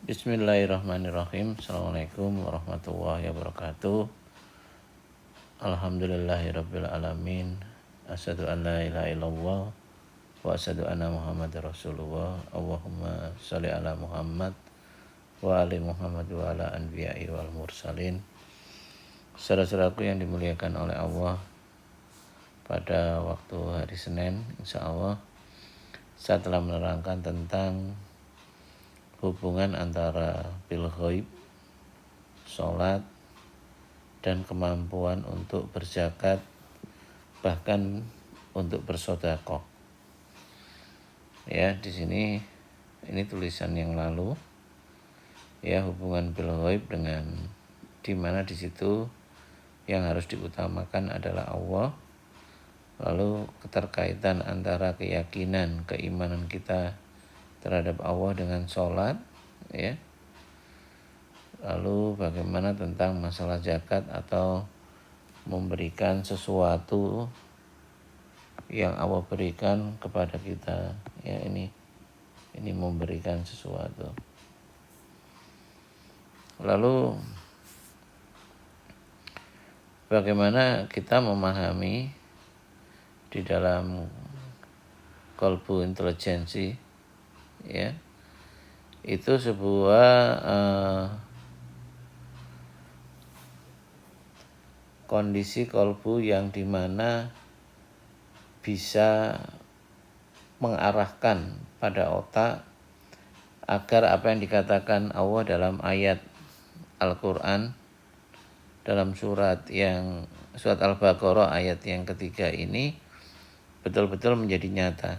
Bismillahirrahmanirrahim. Assalamualaikum warahmatullahi wabarakatuh. Alhamdulillahirabbil alamin. Asyhadu an la ilaha illallah wa asyhadu anna Muhammadar Rasulullah. Allahumma shalli ala Muhammad wa ali Muhammad wa ala anbiya'i wal mursalin. Saudara-saudaraku yang dimuliakan oleh Allah, pada waktu hari Senin insyaallah saya telah menerangkan tentang hubungan antara bil ghaib, sholat, dan kemampuan untuk berzakat, bahkan untuk bersedekah. Ya, di sini ini tulisan yang lalu. Ya, hubungan bil ghaib dengan di mana di situ yang harus diutamakan adalah Allah. Lalu keterkaitan antara keyakinan, keimanan kita terhadap Allah dengan sholat, ya. Lalu bagaimana tentang masalah zakat atau memberikan sesuatu yang Allah berikan kepada kita, ya, ini memberikan sesuatu. Lalu bagaimana kita memahami di dalam kolbu intelijensi, ya, itu sebuah kondisi kolbu yang dimana bisa mengarahkan pada otak agar apa yang dikatakan Allah dalam ayat Al-Quran dalam surat Al-Baqarah ayat yang ketiga ini betul-betul menjadi nyata.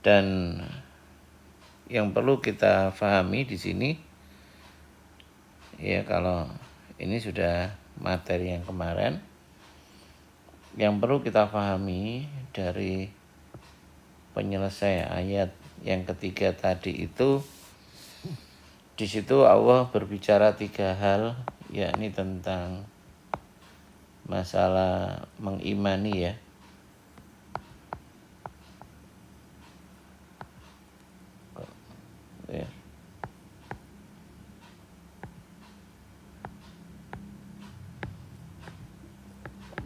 Dan yang perlu kita pahami di sini, ya, kalau ini sudah materi yang kemarin, yang perlu kita pahami dari penyelesaian ayat yang ketiga tadi itu, di situ Allah berbicara 3 hal, yakni tentang masalah mengimani, ya.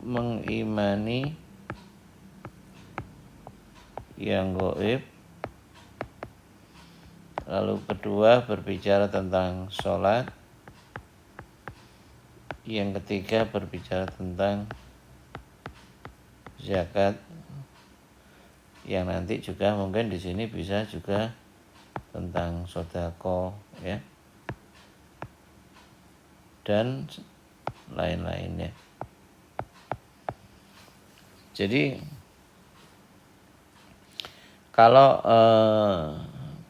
Mengimani yang gaib. Lalu kedua berbicara tentang sholat. Yang ketiga berbicara tentang zakat, yang nanti juga mungkin di sini bisa juga tentang sedekah, ya, dan lain-lainnya. Jadi kalau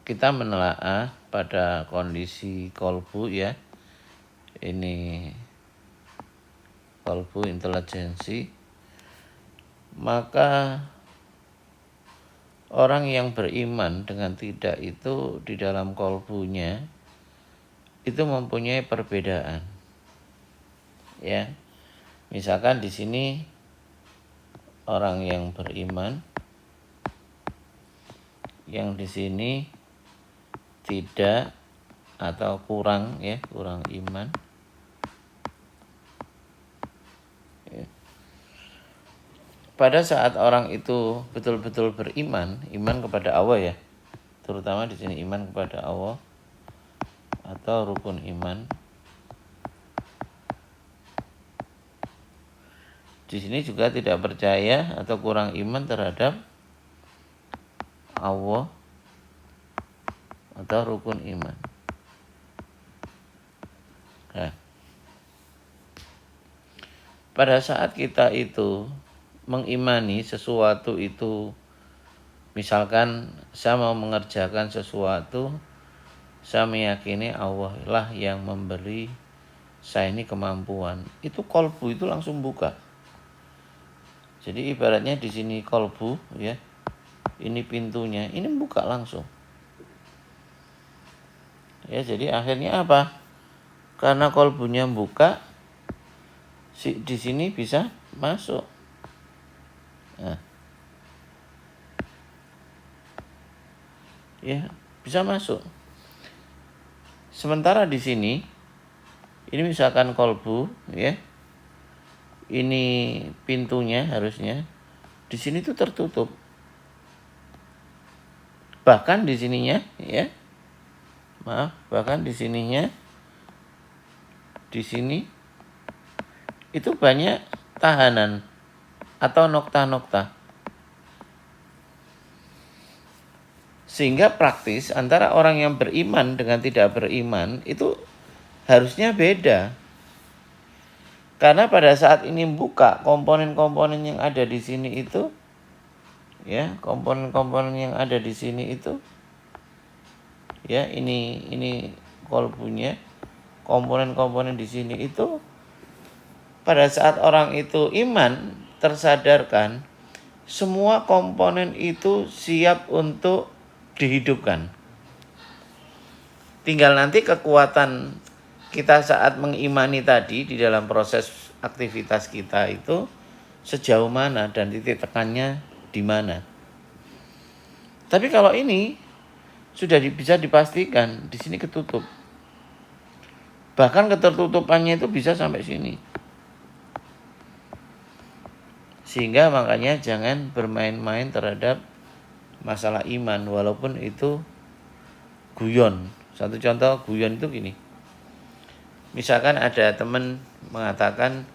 kita menelaah pada kondisi kolbu, ya, ini kolbu intelijensi, maka orang yang beriman dengan tidak itu di dalam kolbunya itu mempunyai perbedaan, ya. Misalkan di sini orang yang beriman, yang di sini tidak atau kurang, ya, kurang iman. Ya. Pada saat orang itu betul-betul beriman, iman kepada Allah, ya, terutama di sini iman kepada Allah atau rukun iman. Di sini juga tidak percaya atau kurang iman terhadap Allah atau rukun iman. Nah, pada saat kita itu mengimani sesuatu itu, misalkan saya mau mengerjakan sesuatu, saya meyakini Allah lah yang memberi saya ini kemampuan, itu kolbu itu langsung buka. Jadi ibaratnya di sini kolbu, ya, ini pintunya, ini buka langsung. Ya, jadi akhirnya apa? Karena kolbunya buka, di sini bisa masuk. Nah, ya, bisa masuk. Sementara di sini, ini misalkan kolbu, ya, ini pintunya harusnya, di sini tuh tertutup. Bahkan di sininya, ya, bahkan di sininya, di sini itu banyak tahanan atau nokta-nokta. Sehingga praktis antara orang yang beriman dengan tidak beriman itu harusnya beda. Karena pada saat ini buka komponen-komponen yang ada di sini itu, ya, komponen-komponen yang ada di sini itu, ya, ini kolbunya, komponen-komponen di sini itu, pada saat orang itu iman, tersadarkan, semua komponen itu siap untuk dihidupkan. Tinggal nanti kekuatan kita saat mengimani tadi di dalam proses aktivitas kita itu sejauh mana dan titik tekannya di mana. Tapi kalau ini sudah bisa dipastikan di sini ketutup. Bahkan ketertutupannya itu bisa sampai sini. Sehingga makanya jangan bermain-main terhadap masalah iman walaupun itu guyon. Satu contoh guyon itu gini. Misalkan ada teman mengatakan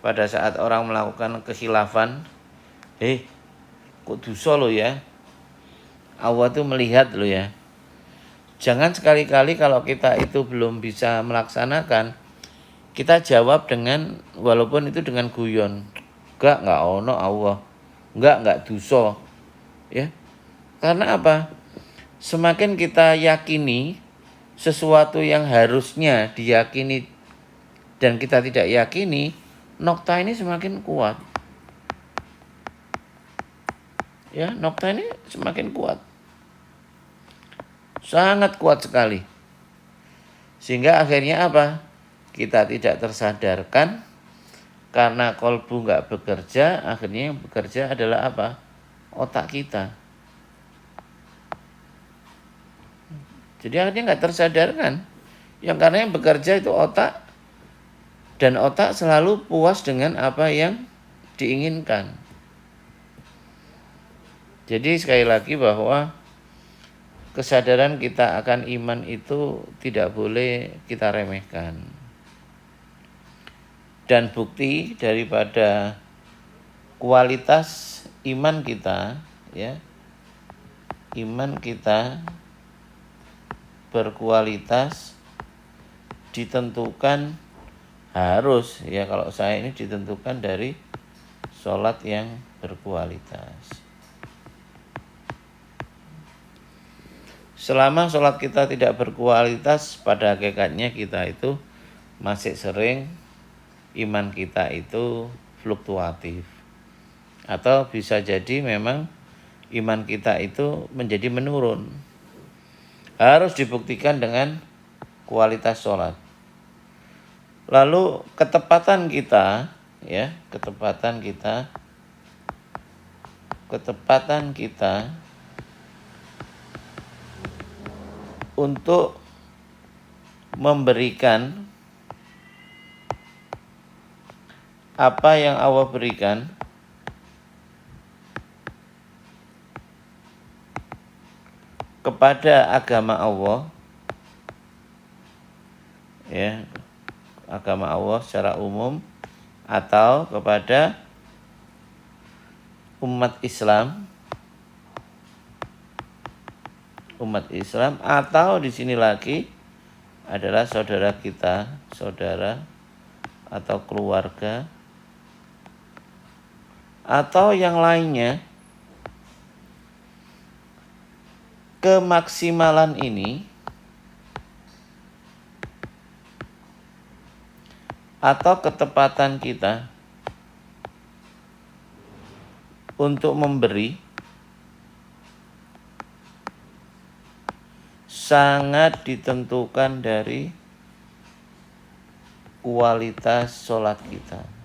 pada saat orang melakukan kekhilafan, kok dosa lo ya? Allah tuh melihat lo ya. Jangan sekali-kali kalau kita itu belum bisa melaksanakan, kita jawab dengan walaupun itu dengan guyon. Enggak ono Allah. Enggak dosa. Ya. Karena apa? Semakin kita yakini sesuatu yang harusnya diyakini dan kita tidak yakini, nokta ini semakin kuat. Ya, nokta ini semakin kuat. Sangat kuat sekali. Sehingga akhirnya apa? Kita tidak tersadarkan karena kolbu nggak bekerja, akhirnya yang bekerja adalah apa? Otak kita. Jadi akhirnya nggak tersadarkan. Yang karena yang bekerja itu otak, dan otak selalu puas dengan apa yang diinginkan. Jadi sekali lagi bahwa kesadaran kita akan iman itu tidak boleh kita remehkan. Dan bukti daripada kualitas iman kita, ya, iman kita berkualitas ditentukan harus, ya, kalau saya ini ditentukan dari sholat yang berkualitas. Selama sholat kita tidak berkualitas, pada hakikatnya kita itu masih sering iman kita itu fluktuatif. Atau bisa jadi memang iman kita itu menjadi menurun. Harus dibuktikan dengan kualitas sholat. Lalu ketepatan kita, ya, ketepatan kita untuk memberikan apa yang Allah berikan kepada agama Allah, ya, agama Allah secara umum atau kepada umat Islam atau di sini lagi adalah saudara kita, saudara atau keluarga atau yang lainnya. Kemaksimalan ini atau ketepatan kita untuk memberi sangat ditentukan dari kualitas sholat kita.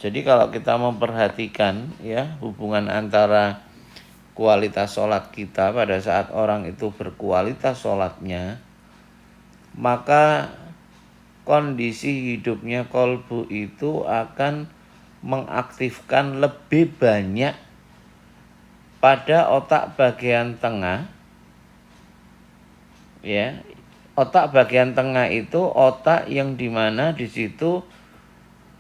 Jadi kalau kita memperhatikan ya hubungan antara kualitas sholat kita pada saat orang itu berkualitas sholatnya, maka kondisi hidupnya kolbu itu akan mengaktifkan lebih banyak pada otak bagian tengah. Ya, otak bagian tengah itu otak yang dimana di situ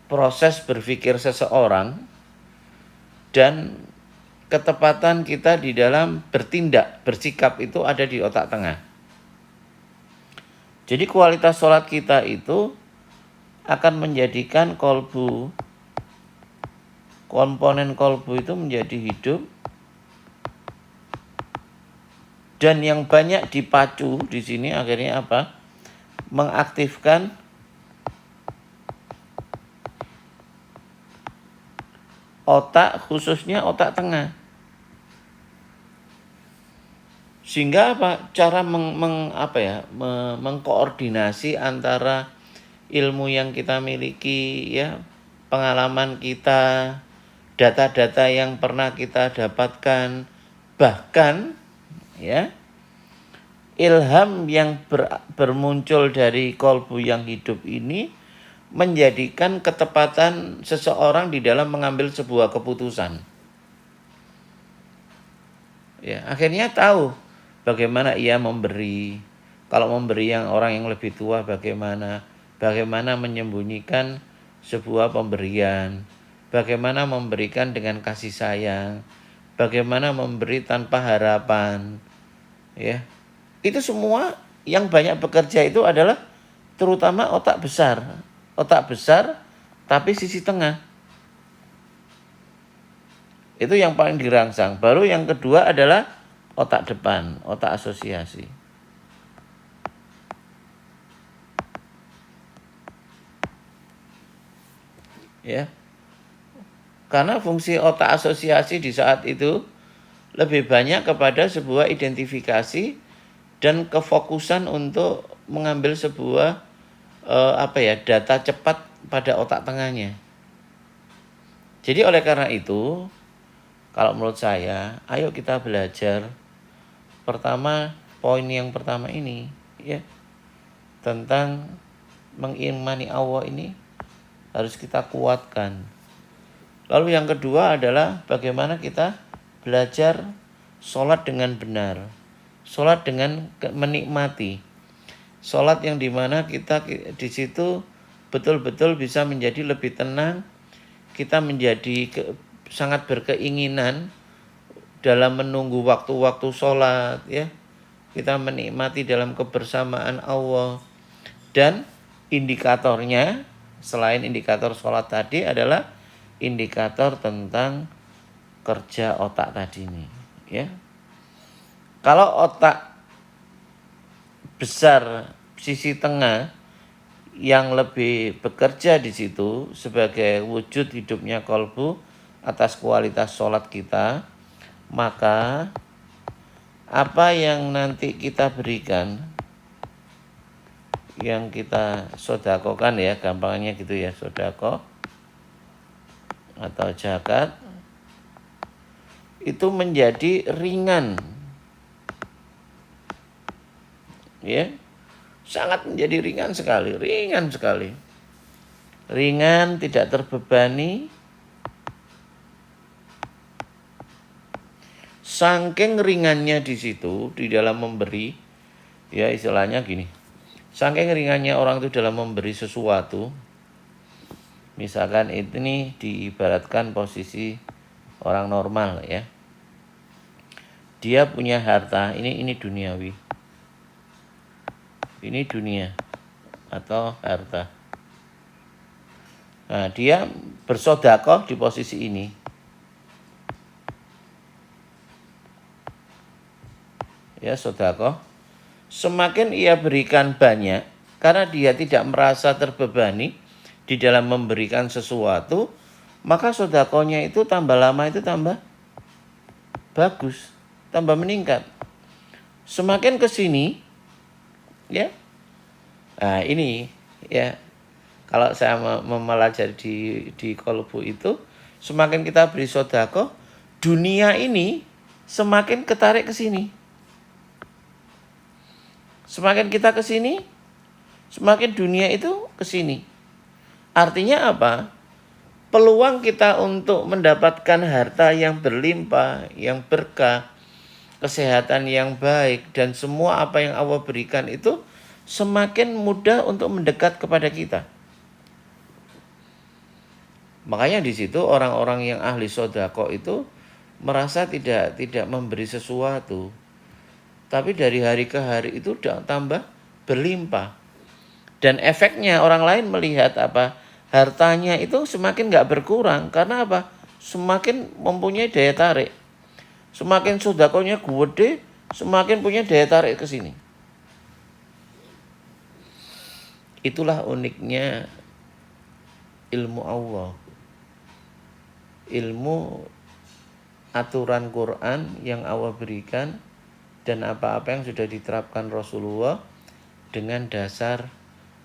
proses berpikir seseorang dan ketepatan kita di dalam bertindak, bersikap itu ada di otak tengah. Jadi kualitas sholat kita itu akan menjadikan komponen kolbu itu menjadi hidup, dan yang banyak dipacu di sini akhirnya apa? Mengaktifkan otak, khususnya otak tengah. Sehingga apa? Cara mengkoordinasi antara ilmu yang kita miliki, ya, pengalaman kita, data-data yang pernah kita dapatkan, bahkan ya ilham yang bermuncul dari kolbu yang hidup ini menjadikan ketepatan seseorang di dalam mengambil sebuah keputusan. Ya, akhirnya tahu bagaimana ia memberi. Kalau memberi yang orang yang lebih tua bagaimana menyembunyikan sebuah pemberian, bagaimana memberikan dengan kasih sayang, bagaimana memberi tanpa harapan. Ya. Itu semua yang banyak bekerja itu adalah terutama otak besar. Otak besar tapi sisi tengah. Itu yang paling dirangsang. Baru yang kedua adalah otak depan, otak asosiasi. Ya. Karena fungsi otak asosiasi di saat itu lebih banyak kepada sebuah identifikasi dan kefokusan untuk mengambil sebuah data cepat pada otak tengahnya. Jadi oleh karena itu, kalau menurut saya, ayo kita belajar. Pertama, poin yang pertama ini, ya, tentang mengimani Allah ini harus kita kuatkan. Lalu yang kedua adalah bagaimana kita belajar sholat dengan benar. Sholat dengan menikmati. Sholat yang dimana kita di situ betul-betul bisa menjadi lebih tenang. Kita menjadi sangat berkeinginan dalam menunggu waktu-waktu sholat, ya. Kita menikmati dalam kebersamaan Allah. Dan indikatornya selain indikator sholat tadi adalah indikator tentang kerja otak tadi ini, ya. Kalau otak besar sisi tengah yang lebih bekerja di situ sebagai wujud hidupnya kolbu atas kualitas sholat kita, maka apa yang nanti kita berikan, yang kita sodakokan, ya, gampangnya gitu ya, sodako atau zakat, itu menjadi ringan, ya, sangat menjadi ringan sekali, ringan, tidak terbebani. Saking ringannya di situ di dalam memberi, ya, istilahnya gini, saking ringannya orang itu dalam memberi sesuatu. Misalkan ini diibaratkan posisi orang normal, ya, dia punya harta, ini duniawi. Ini dunia atau harta. Nah, dia bersedekah di posisi ini. Ya, sedekah. Semakin ia berikan banyak, karena dia tidak merasa terbebani di dalam memberikan sesuatu, maka sedekahnya itu tambah lama itu tambah bagus, tambah meningkat. Semakin ke sini, ya. Nah, ini, ya, Kalau saya mempelajari di kolbu itu, semakin kita beri sodako, dunia ini semakin ketarik ke sini. Semakin kita ke sini, semakin dunia itu ke sini. Artinya apa? Peluang kita untuk mendapatkan harta yang berlimpah, yang berkah, kesehatan yang baik, dan semua apa yang Allah berikan itu semakin mudah untuk mendekat kepada kita. Makanya di situ orang-orang yang ahli sodako itu merasa tidak memberi sesuatu, tapi dari hari ke hari itu tambah berlimpah. Dan efeknya orang lain melihat apa? Hartanya itu semakin gak berkurang. Karena apa? Semakin mempunyai daya tarik. Semakin sodakonya gede, semakin punya daya tarik ke sini. Itulah uniknya ilmu Allah. Ilmu aturan Quran yang Allah berikan dan apa-apa yang sudah diterapkan Rasulullah dengan dasar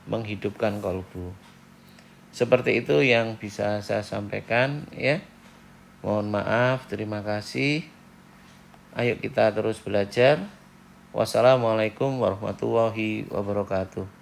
menghidupkan kolbu. Seperti itu yang bisa saya sampaikan ya. Mohon maaf, terima kasih. Ayo kita terus belajar. Wassalamualaikum warahmatullahi wabarakatuh.